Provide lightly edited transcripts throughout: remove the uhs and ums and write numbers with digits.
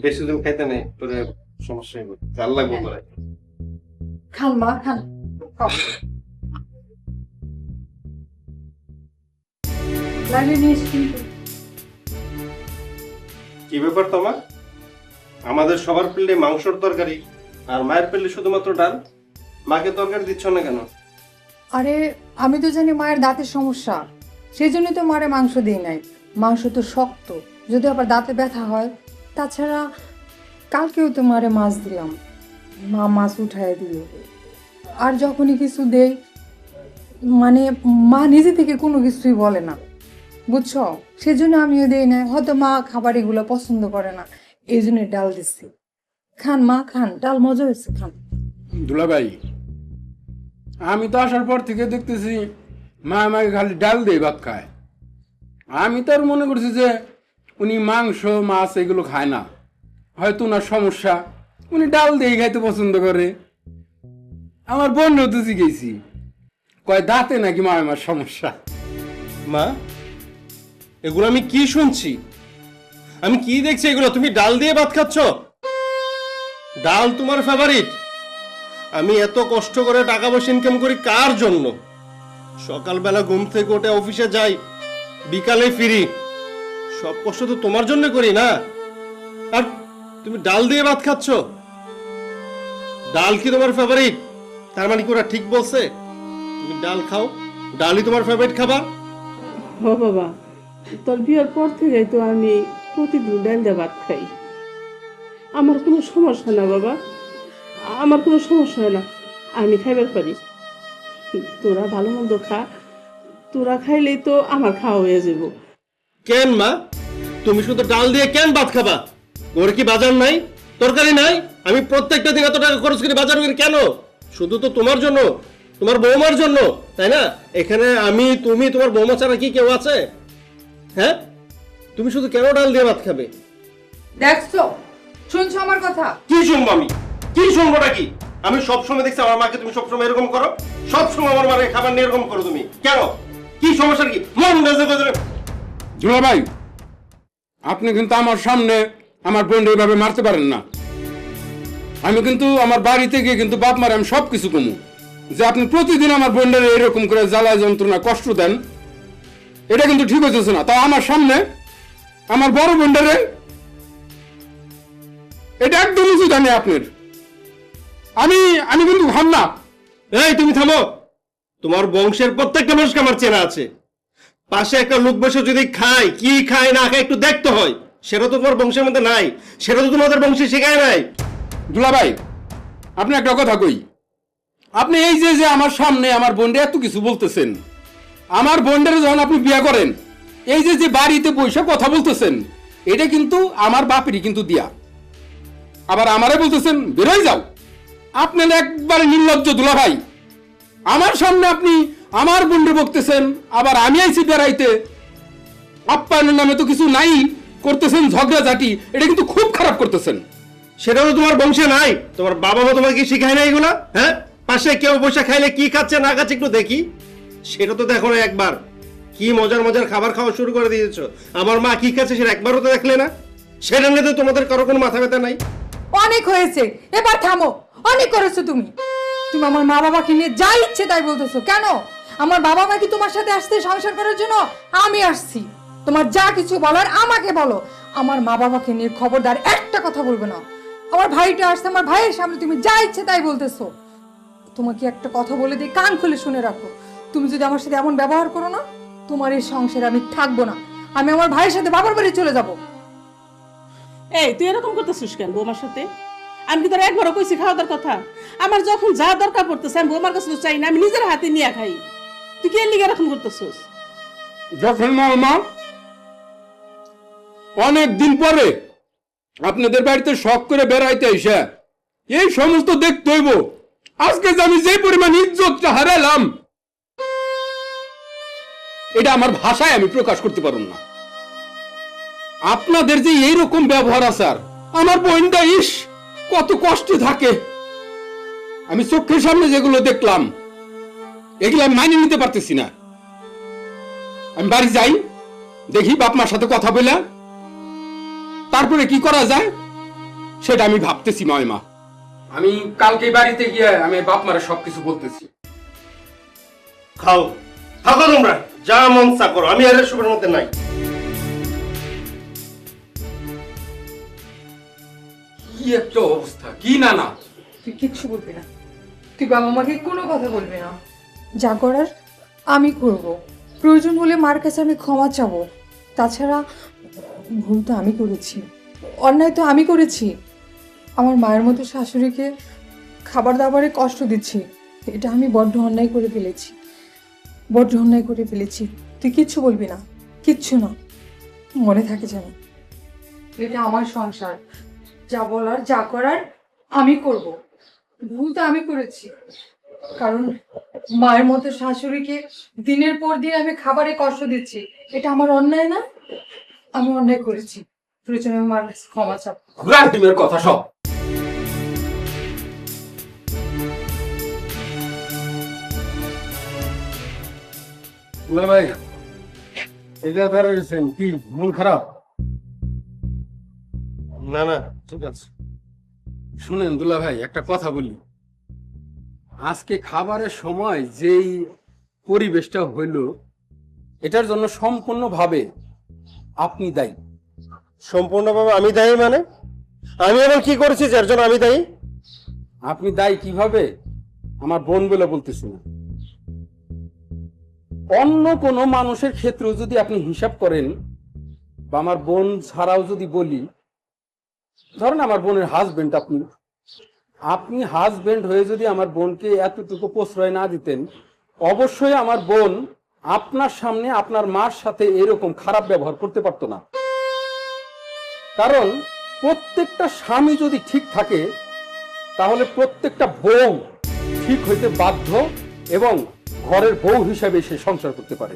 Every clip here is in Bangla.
বেশি দিন খাইতে নেই তোরে সমস্যা হইব, ভাল লাগবে তোরে। খান মা খান। খাও। লাগলে নিয়ে এসে কিন্তু। কি ব্যাপার তোমার? আমাদের সবার প্লেটে মাংসর তরকারি আর মায়ের প্লেটে শুধুমাত্র ডাল। মাকে তরকারি দিচ্ছ না কেন? আরে আমি তো জানি মায়ের দাঁতের সমস্যা, সেই জন্য তো মারে মাংস দিই নাই। মাংস তো শক্ত, যদি আবার দাঁতে ব্যথা হয়। তাছাড়া কালকেও তো মারে মাছ দিলাম, মা মাছ উঠায় দিল। আর যখনই কিছু দেই মানে মা নিজে থেকে কোনো কিছুই বলে না, বুঝছো? সেজন্য আমিও দেই না। হয়তো মা খাবার এগুলো পছন্দ করে না, এই জন্য ডাল দিচ্ছি। খান মা খান, ডাল মজা হয়েছে, খান। দুলাভাই, আমি তো আসার পর থেকে দেখতেছি মা আমাকে খালি ডাল দিয়ে ভাত খায়। আমি তো আর মনে করছি যে উনি মাংস মাছ এগুলো খায় না, হয়তো ওনার সমস্যা, উনি ডাল দিয়ে খাইতে পছন্দ করে। আমার বোনও তো শিখেছি, কয় দাঁতে নাকি মা আমার সমস্যা। মা, এগুলো আমি কি শুনছি? আমি কি দেখছি এগুলো? তুমি ডাল দিয়ে ভাত খাচ্ছ? ডাল তোমার ফেভারিট? আমি এত কষ্ট করে টাকা পয়সা ইনকাম করি কার জন্য? সকালবেলা ঘুম থেকে উঠে অফিসে যাই, বিকালে ফিরি, সব কষ্ট তো তোমার জন্য করি না? আর তুমি ডাল দিয়ে ভাত খাচ্ছ? ডাল কি তোমার ফেভারিট? তার মানে কি ওরা ঠিক বলছে? তুমি ডাল খাও, ডালই তোমার ফেভারিট খাবার? ও বাবা, তোর বিয়ের পর থেকে তো আমি প্রতিদিন ডাল দিয়ে ভাত খাই। আমার কোনো সমস্যা না বাবা, আমার কোনো সমস্যা হয় না, আমি খাইবার পারি। তোরা ভালো মন্দ খা, তোরা খাইলেই তো আমার খাওয়া হয়ে যাব। কেন মা, তুমি শুধু ডাল দিয়ে কেন ভাত খাবা? ওর কি বাজার নাই, তরকারি নাই? আমি প্রত্যেকটা দিন এত টাকা খরচ করি বাজার করি কেন? শুধু তো তোমার জন্য, তোমার বৌমার জন্য, তাই না? এখানে আমি, তুমি, তোমার বৌমা ছাড়া কি কেউ আছে? হ্যাঁ, তুমি শুধু কেন ডাল দিয়ে ভাত খাবে? দেখছো, শুনছো আমার কথা? কি শুনবো আমি? কি শুনবোটা কি? আমি সবসময় দেখছি আমার মাকে তুমি সবসময় এরকম করো, সবসময় আমার মাকে খাবার নিয়ে এরকম করো তুমি কেন? কি সমস্যা কি? মন বেজে বেজে। দুলাভাই, আপনি কিন্তু আমার সামনে আমার বোন এইভাবে মারতে পারেন না। আমি কিন্তু আমার বাড়িতে গিয়ে কিন্তু বাপ মারে আমি সব কিছু কমু, যে আপনি প্রতিদিন আমার বোনদের এরকম করে জ্বালা যন্ত্রণা কষ্ট দেন, এটা কিন্তু ঠিক হইতেছে না। তাও আমার সামনে আমার বড় বোনটারে, এটা একদম উচিত আমি আপনার। আমি আমি কিন্তু ভাব না। এই তুমি থামো। তোমার বংশের প্রত্যেকটা মানুষকে আমার চেনা আছে। পাশে একটা লোক বসে যদি খায়, কি খায় না খায় একটু দেখতে হয়, সেটা তো তোমার বংশের মধ্যে নাই, সেটা তো তোমাদের বংশে শেখায় নাই। দুলাভাই, আপনি একটা কথা কই, আপনি এই যে যে আমার সামনে আমার বোনরে এত কিছু বলতেছেন, আমার বোনদের যখন আপনি বিয়ে করেন, এই যে যে বাড়িতে বসে কথা বলতেছেন, এটা কিন্তু আমার বাপেরই কিন্তু দিয়া, আবার আমারে বলতেছেন বেরোয় যাও। আপনার একবারে নির্লজ্জ দুলাভাই। আমার সামনে আপনি আমার বোনরে বকতেছেন, আবার আমি আইছি বেড়াইতে, আপ্যায়নের নামে তো কিছু নাই করতেছেন, ঝগড়াঝাটি, এটা কিন্তু খুব খারাপ করতেছেন। সেটা তো তোমার বংশে নাই। তোমার বাবা মা তোমাকে কি শিখায় না এগুলা? হ্যাঁ, পাশে কেউ বসে খাইলে কি খাচ্ছে না খাচ্ছে একটু দেখি, সেটা তো দেখো না একবার। কি মজার মজার খাবার খাওয়া শুরু করে দিয়েছো। আমার মা কি খাচ্ছে সেটা একবারও তো দেখলে না। সেটা নিয়ে তো তোমাদের কারো কোনো মাথা ব্যথা নাই। অনেক হয়েছে, এবার থামো। অনেক করেছো তুমি। তুমি আমার মা বাবাকে নিয়ে যা ইচ্ছে তাই বলতেছো কেন? আমার বাবা মা কি তোমার সাথে আসতে সংসার করার জন্য? আমি আসছি। তোমার যা কিছু বলার আমাকে বলো। আমার মা বাবাকে নিয়ে খবরদার একটা কথা বলবে না। আমার ভাইটা আসছে, আমার ভাইয়ের সামনে তুমি যা ইচ্ছে তাই বলতেছো। তোমাকে একটা কথা বলে দিই, কান খুলে শুনে রাখো। তুমি যদি আমার সাথে এমন ব্যবহার করো না, তোমার এই সংসারে আমি থাকবো না। আমি আমার ভাইয়ের সাথে বাবার বাড়ি চলে যাবো। এই তুই এরকম করতেছিস কেন বৌমার সাথে? আমি কি তোর একবারও কইছি খাওয়া দাওয়ার কথা? আমার যখন যা দরকার পড়তেছে আমি বৌমার কাছে তো চাই না, আমি নিজের হাতে নিয়ে খাই। তুই কি এর লিগে এরকম করতেছিস? যখন মা অনেক দিন পরে আপনাদের বাড়িতে শখ করে বেড়াইতে এসে এই সমস্ত দেখতে হইব, আজকে যে আমি যে পরিমাণ ইজ্জতটা হারালাম, এটা আমার ভাষায় আমি প্রকাশ করতে পারুম না। আপনাদের যে এইরকম ব্যবহার আচার, আমার বোনটা ইস কত কষ্টে থাকে, আমি চোখের সামনে যেগুলো দেখলাম, এগুলো আমি মানিয়ে নিতে পারতেছি না। আমি বাড়ি যাই, দেখি বাপ মার সাথে কথা বলে তারপরে কি করা যায় সেটা আমি ভাবতেছি মা। আমি কালকে বাড়িতে গিয়ে আমি বাপ মারা সবকিছু বলতেছি। খাও, থাকো তোমরা, যা মন চা করো, আমি আর এসবের মধ্যে নাই। কি একটা অবস্থা, কি না না। তুই কিচ্ছু বলবি না, তুই বাবা মাকে কোনো কথা বলবি না। যা করার আমি করব, প্রয়োজন হলে মার কাছে আমি ক্ষমা চাবো। তাছাড়া ভুল তো আমি করেছি, অন্যায় তো আমি করেছি। আমার মায়ের মতো শাশুড়িকে খাবার দাবারে কষ্ট দিচ্ছি, এটা আমি বড্ড অন্যায় করে ফেলেছি, বড্ড অন্যায় করে ফেলেছি। তুই কিচ্ছু বলবি না, কিচ্ছু না, মনে থাকে যেন। এটা আমার সংসার, যা বলার যা করার আমি করব। ভুল তো আমি করেছি, কারণ মায়ের মতো শাশুড়িকে দিনের পর দিন আমি খাবারে কষ্ট দিচ্ছি, এটা আমার অন্যায় না? আমি অন্যায় করেছি, প্রয়োজনে আমি মার কাছে ক্ষমা চাপ। ঘোড়ার ডিমের কথা সব। ভাই, এটা দাঁড়িয়েছেন কি, মন খারাপ? না না, ঠিক আছে। শুনেন দুলা ভাই, একটা কথা বলি। আজকে খাবারের সময় যেই পরিবেশটা হইল, এটার জন্য সম্পূর্ণভাবে আপনি দায়ী। সম্পূর্ণভাবে আমি দায়ী মানে? আমি আবার কি করেছি যার জন্য আমি দায়ী? আপনি দায়ী কিভাবে আমার বোন বলে বলতেছি না, অন্য কোনো মানুষের ক্ষেত্রেও যদি আপনি হিসাব করেন, বা আমার বোন ছাড়াও যদি বলি, ধরেন আমার বোনের হাজবেন্ড, আপনি হাজবেন্ড হয়ে যদি আমার বোনকে এতটুকু প্রশ্রয় না দিতেন, অবশ্যই আমার বোন আপনার সামনে আপনার মার সাথে এরকম খারাপ ব্যবহার করতে পারতো না। কারণ প্রত্যেকটা স্বামী যদি ঠিক থাকে, তাহলে প্রত্যেকটা বউ ঠিক হইতে বাধ্য এবং ঘরের বউ হিসাবে সে সংসার করতে পারে।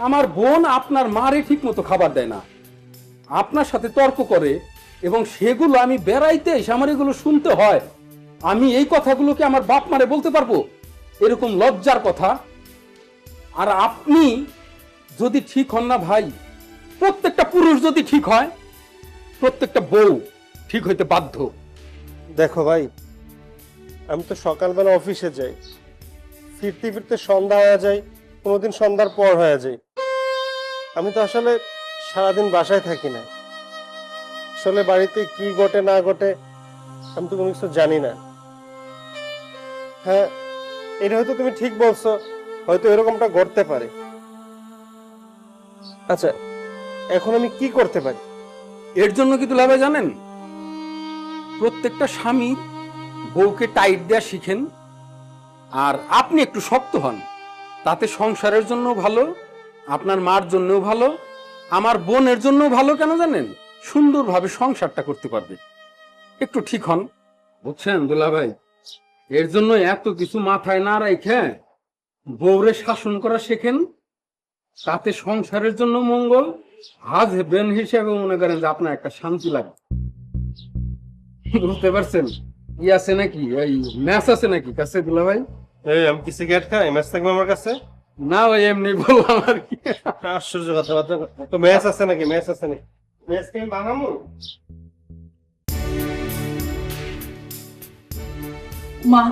আমার বোন আপনার মারে ঠিক মতো খাবার দেয় না, আপনার সাথে তর্ক করে, এবং সেগুলো আমি বেড়াইতে এসে আমার এগুলো শুনতে হয়। আমি এই কথাগুলোকে আমার বাপ মারে বলতে পারবো? এরকম লজ্জার কথা। আর আপনি যদি ঠিক হন না ভাই, প্রত্যেকটা পুরুষ যদি ঠিক হয়, প্রত্যেকটা বউ ঠিক হইতে বাধ্য। দেখো ভাই, আমি তো সকালবেলা অফিসে যাই, ফিরতে ফিরতে সন্ধ্যা হয়ে যায়, কোনোদিন সন্ধ্যার পর হয়ে যায়। আমি তো আসলে সারাদিন বাসায় থাকি না। আসলে বাড়িতে কি ঘটে না ঘটে আমি তো কোনো কিছু জানি না। হ্যাঁ, এটা হয়তো তুমি ঠিক বলছো, হয়তো এরকমটা ঘটতে পারে। আচ্ছা, এখন আমি কি করতে পারি? এর জন্য কি দুলাভাই জানেন, প্রত্যেকটা স্বামী বউকে টাইট দেয়া শিখেন, আর আপনি একটু শক্ত হন। তাতে সংসারের জন্য ভালো, আপনার মার জন্যও ভালো, আমার বোনের জন্য ভালো। কেন জানেন? সুন্দরভাবে সংসারটা করতে পারবে। একটু ঠিক হন, বুঝছেন দুলাভাই? এর জন্য এত কিছু মাথায় না রেখে বউরে শাসন করা শেখেন, তাতে সংসারের জন্য মঙ্গল, হাজবেন্ড হিসেবে মনে করেন যে আপনার একটা শান্তি লাগে। বুঝতে পারছেন? ই আছে নাকি, এই ম্যাচ আছে নাকি কাছে দুলাভাই? এই আমি কি সিগারেট খাই? ম্যাচ থাকবে আমার কাছে? না ভাই, এমনি বললাম আর কি। আশ্চর্য কথাবার্তা। তো ম্যাচ আছে নাকি? ম্যাচ আছে নাকি? ম্যাচ কি আমি বানাবো? মা,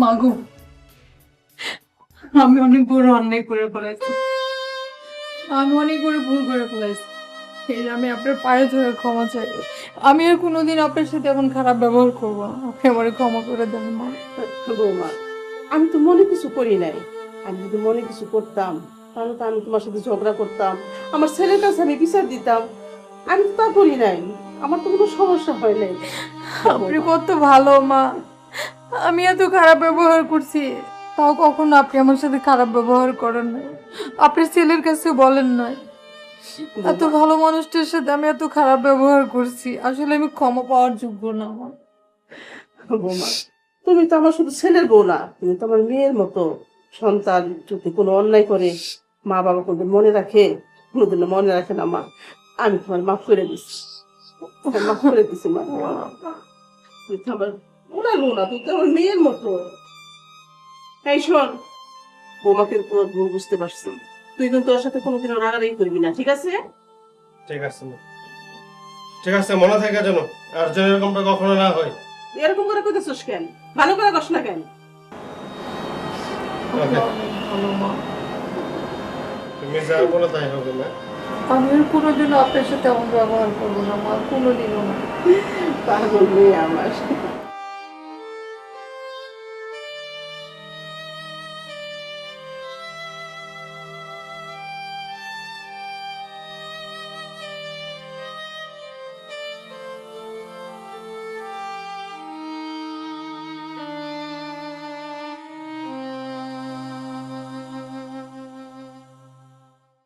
মা গো, আমি অনেক বড় অন্যায় করে ফেলেছি, আমি অনেক বড় ভুল করে ফেলেছি। এই যে আমি আপনার পায়ে ধরে ক্ষমা চাই, আমি আর কোনোদিন আপনার সাথে এমন খারাপ ব্যবহার করবো না, আপনি আমার ক্ষমা করে দেন মা। বৌমা, আমি তো মনে কিছু করি নাই। আমি যদি মনে কিছু করতাম, তাহলে তো আমি তোমার সাথে ঝগড়া করতাম, আমার ছেলের কাছে আমি বিচার দিতাম। আমি তো তা করি নাই, আমার তো কোনো সমস্যা হয় নাই। আপনি কত ভালো মা, আমি এত খারাপ ব্যবহার করছি, তাও কখনো আপনি আমার সাথে খারাপ ব্যবহার করেন না, আপনার ছেলের কাছে বলেন না। এত ভালো মানুষটার সাথে আমি এত খারাপ ব্যবহার করছি, আসলে আমি ক্ষমা পাওয়ার যোগ্য না মা। বৌমা, তুমি তো আমার শুধু ছেলের বউ না, তুমি তো আমার মেয়ের মতো। সন্তান যদি কোনো অন্যায় করে, মা বাবা কোনদিন মনে রাখে? কোনোদিন মনে রাখে না মা। আমি তোমার মাফ করে দিচ্ছি, মাফ করে দিচ্ছি মা। তুই তো আমার ওনার বউ না, তুই তো আমার মেয়ের মতো। এই শোন, বৌমাকে তোর ভুল বুঝতে পারছি, তুই কিন্তু ওর সাথে কোনোদিনও রাগারাগি করবি না, ঠিক আছে? ঠিক আছে মা, ঠিক আছে, মনে থাকে যেন, আর যেন এরকমটা কখনো না হয়। এরকম করে কইতেছস কেন? ভালো করে কস না কেন? ওকে, ভালো মা। তুমি যা বলো তাই হবে না। আমি আর কোনোদিনও আপনার সাথে এমন ব্যবহার করবো না মা, কোনোদিনও না। পাগল মেয়ে আমার।